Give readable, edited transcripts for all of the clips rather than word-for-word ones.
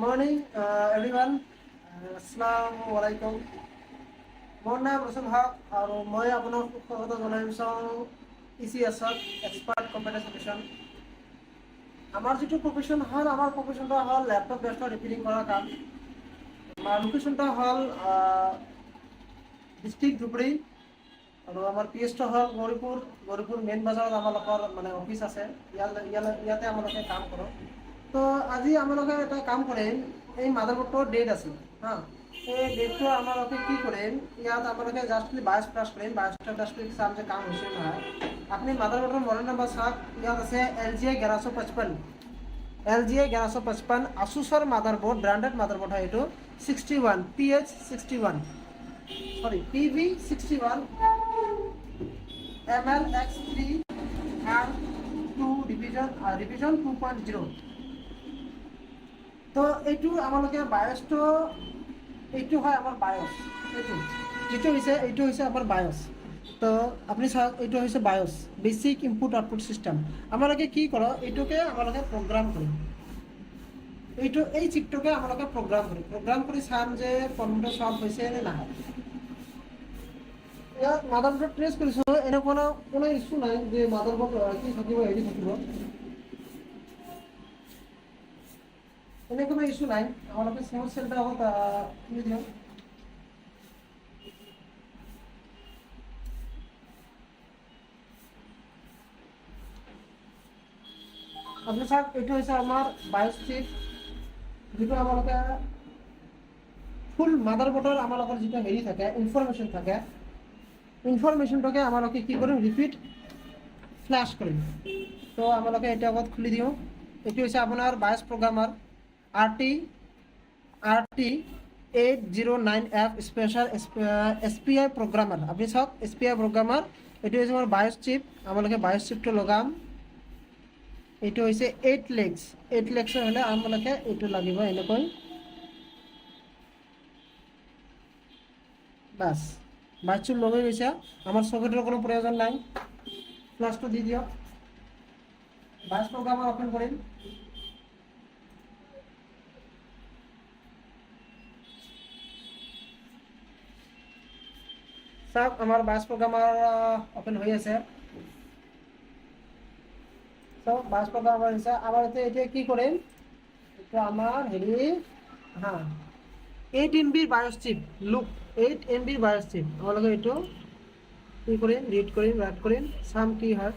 Morning everyone, আসসালামু আলাইকুম। মোৰ নাম ৰচুল হক আৰু মই আপোনাক স্বাগত জনাইছোঁ ECS-ত এক্সপাৰ্ট কম্পিউটাৰ সলিউশ্যন। আমাৰ যিটো প্ৰফেশ্যন হ'ল, আমাৰ প্ৰফেশ্যনটো হ'ল লেপটপ ডেস্কটপ ৰিপেয়াৰিং কৰাৰ কাম। আমাৰ লোকেশ্যনটা হ'ল ডিষ্ট্ৰিক্ট ধুবুৰী আৰু আমাৰ পিএছটো হ'ল গৌৰীপুৰ মেইন বাজাৰত আমালোকৰ মানে অফিচ আছে। ইয়াতে আমালোকে কাম কৰোঁ। তো আজি আমালোকে এটা কাম কৰিম, এই মাদাৰবোৰ্ডটোৰ ডেট আছে হা। এই ডেটটো আমালোকে কি কৰিম, ইয়াত আমালোকে জাষ্ট বায়স প্লাছ কৰিম, বায়সটা প্লাছ কৰি চাম যে কাম হৈছে নহয়। আপুনি মাদাৰবোৰ্ডৰ মডেল নাম্বাৰ চাওক, ইয়াত আছে LGA 1155, LGA 1155 আছুছৰ মাদাৰবোৰ্ড, ব্ৰেণ্ডেড মাদাৰবোৰ্ড হয় এইটো। 61 PH61, সৰি PV61 MLX3 R2 ৰিভিজন 2.0। তো এইটো আমালোকে বায়সটো, এইটো হয় আমাৰ বায়স। এইটো হৈছে আমাৰ বায়স। তো আপুনি চাওক, এইটো হৈছে বায়স, বেসিক ইনপুট আউটপুট সিস্টেম। আমালোকে কি করো, এইটোকে আমালোকে প্রোগ্রাম করি। এই চিপটোকে আমালোকে প্রোগ্রাম কৰি চাম যে ফৰ্মটো সলভ হৈছে নে নহয়। ইয়াত মাদাৰবোৰ্ড ট্ৰেছ কৰিছোঁ, এনেকুৱা কোনো ইছ্যু নাই যে মাদাৰবোৰ্ড কি থাকিব হেৰি থাকিব, এনে কোনো ইছ্যু নাই। আমালোকে স্মুথ চেলটা আগত খুলি দিওঁ। আপুনি চাওক, এইটো হৈছে আমাৰ বায়স চিপ, যিটো আমালোকে ফুল মাদাৰবোৰ্ডৰ আমালোকৰ যিটো হেৰি থাকে, ইনফৰমেশ্যন থাকে, ইনফৰমেশনটাকে আমালোকে কি কৰিম, ৰিপিট ফ্ল্যাশ কৰিম। তো আমালোকে এটা আগত খুলি দিওঁ। এইটো হৈছে আপোনাৰ BIOS programmer RT 809F special SPI programmer. আপুনি চাওক, SPI প্ৰগ্ৰামাৰ, এইটো হৈছে আমাৰ বায়স চিপ। আমালোকে বায়স চিপটো লগাম। এইটো হৈছে 8 লেগছৰ হ'লে আমালোকে এইটো লাগিব এনেকৈ। বাস বাচ্চুর লগে গেছে, আমার সকেটের কোনো প্রয়োজন নাই। ফ্লাশটো দি দিও, বাস প্রোগ্রামার ওপেন করিম। চাওক, আমার বাস প্রোগ্রামার ওপেন হয়ে আছে। তো বাস প্রোগ্রামার হয়েছে। আবার এটা কি করিম, এটা আমার হেৰি হ্যাঁ 8 MB বায়স চিপ, লুক 8 MB বায়স চিপ। আমালোকে এইটো কি কৰিম, ৰিড কৰিম, ৰাইট কৰিম, চাম কি হয়।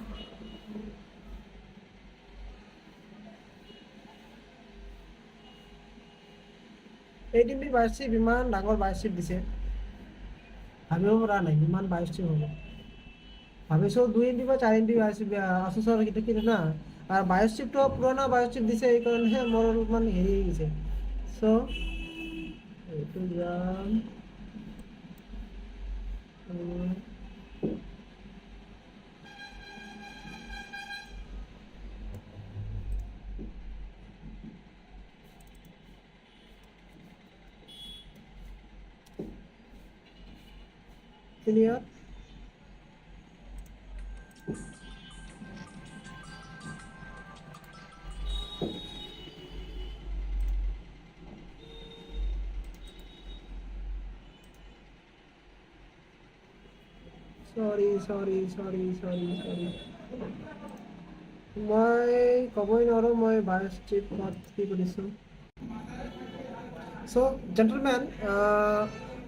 এই MB বায়স চিপ, ইমান ডাঙৰ বায়স চিপ দিছে, ভাবিব পৰা নাই ইমান বায়স চিপ হ'ব। ভাবিছোঁ 2 MB বা 4 MB বায়স চিপ আছুছৰ কিন্তু না, আৰ বায়স চিপটো পুৰোনো বায়স চিপ দিছে, এই কাৰণে মোৰ অলপমান হেৰি হৈ গৈছে। সো এইটো যাম, ক্লিয়াৰ। সৰি মই ক'বই নোৱাৰোঁ মই বায়স চিপ কি কৰিছোঁ। চ' জেণ্টেলমেন,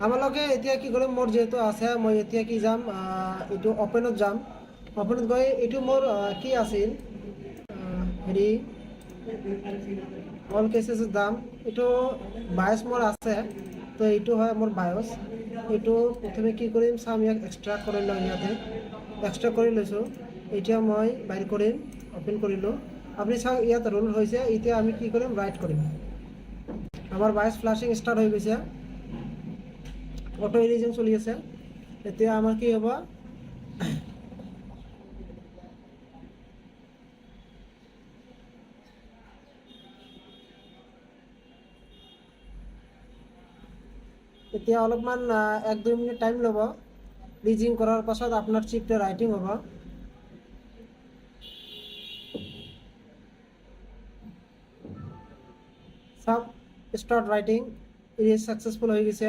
আমালোকে এতিয়া কি কৰিম, মোৰ যিহেতু আছে, মই এতিয়া কি যাম, এইটো অপেনত যাম। অপেনত গৈ এইটো মোৰ কি আছিল হেৰি অল কেচেছত যাম। এইটো বায়স মোৰ আছে, তো এইটো হয় মোৰ বায়স। এইটো প্ৰথমে কি কৰিম চাম, ইয়াক এক্সট্ৰাক্ট কৰি লওঁ। ইয়াতে এক্সট্ৰাক্ট কৰি লৈছোঁ। এতিয়া মই বাহিৰ কৰিম, অপেন কৰিলোঁ। আপুনি চাওক, ইয়াত ৰোল হৈছে। এতিয়া আমি কি কৰিম, ৰাইট কৰিম। আমার বায়স ফ্লাশিং স্টার্ট হয়ে গেছে, অটো ইরেজিং চলি আছে। এতিয়া আমার কি হব, এতিয়া অলপমান 1-2 মিনিট টাইম ল'ব। ইরেজিং করার পাছত আপনার চিপটা রাইটিং হব। চাওক, ষ্টাৰ্ট ৰাইটিং ইৰেজ ছাকচেছফুল হৈ গৈছে।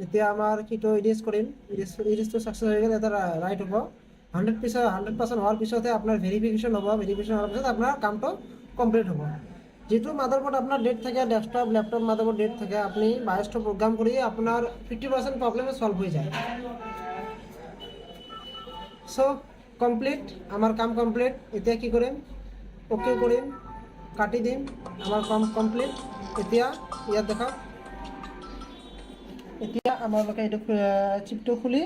এতিয়া আমাৰ কিটো ইৰেজ কৰিম, ইৰেজটো ছাকচেছ হৈ গ'লে এটা ৰাইট হ'ব। 100% হোৱাৰ পিছতহে আপোনাৰ ভেৰিফিকেশ্যন হ'ব। ভেৰিফিকেশ্যন হোৱাৰ পিছত আপোনাৰ কামটো কমপ্লিট হ'ব। যিটো মাদাৰবোৰ্ড আপোনাৰ ডেট থাকে, ডেস্কটপ লেপটপ মাদাৰবোৰ্ড ডেট থাকে, আপুনি বায়'ছটো প্ৰগ্ৰাম কৰি আপোনাৰ 50% প্ৰব্লেম ছল্ভ হৈ যায়। চ' কমপ্লিট, আমাৰ কাম কমপ্লিট। এতিয়া কি কৰিম, অ'কে কৰিম, কাটি দিম, আমাৰ কাম কমপ্লিট। এতিয়া ইয়াত দেখাওক, এতিয়া আমালোকে এইটো চিপটো খুলি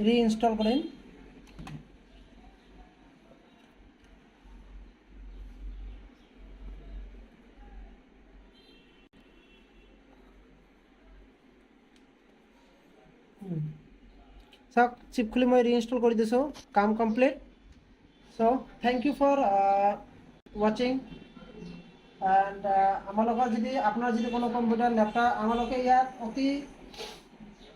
ৰিইনষ্টল কৰিম। চাওক, চিপ খুলি মই ৰিইনষ্টল কৰি দিছোঁ, কাম কমপ্লিট। চ' থেংক ইউ ফৰ ৱাচিং। এণ্ড আমালোকৰ যদি আপোনাৰ যদি কোনো কম্পিউটাৰ লেপটপ, আমালোকে ইয়াত অতি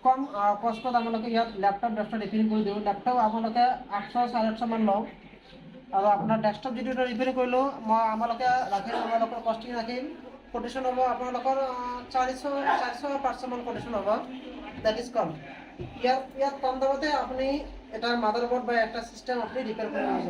কম কষ্টত আমালোকে ইয়াত লেপটপ ৰিপেয়াৰিং কৰি দিওঁ। লেপটপ আপোনালোকে 800 850 মান লওঁ। আৰু আপোনাৰ ডেস্কটপ যিটো ৰিপেয়াৰিং কৰিলোঁ, মই আমালোকে ৰাখিম, আমালোকৰ কষ্টিং ৰাখিম। কোটেশ্যন হ'ব আপোনালোকৰ 400 500 মান কোটেশ্যন হ'ব। দ্যাট ইজ কম। ইয়াত কম দামতে আপুনি এটা মাদাৰবোৰ্ড বা একটা চিষ্টেম আপনি ৰিপেয়াৰ কৰে নিয়ে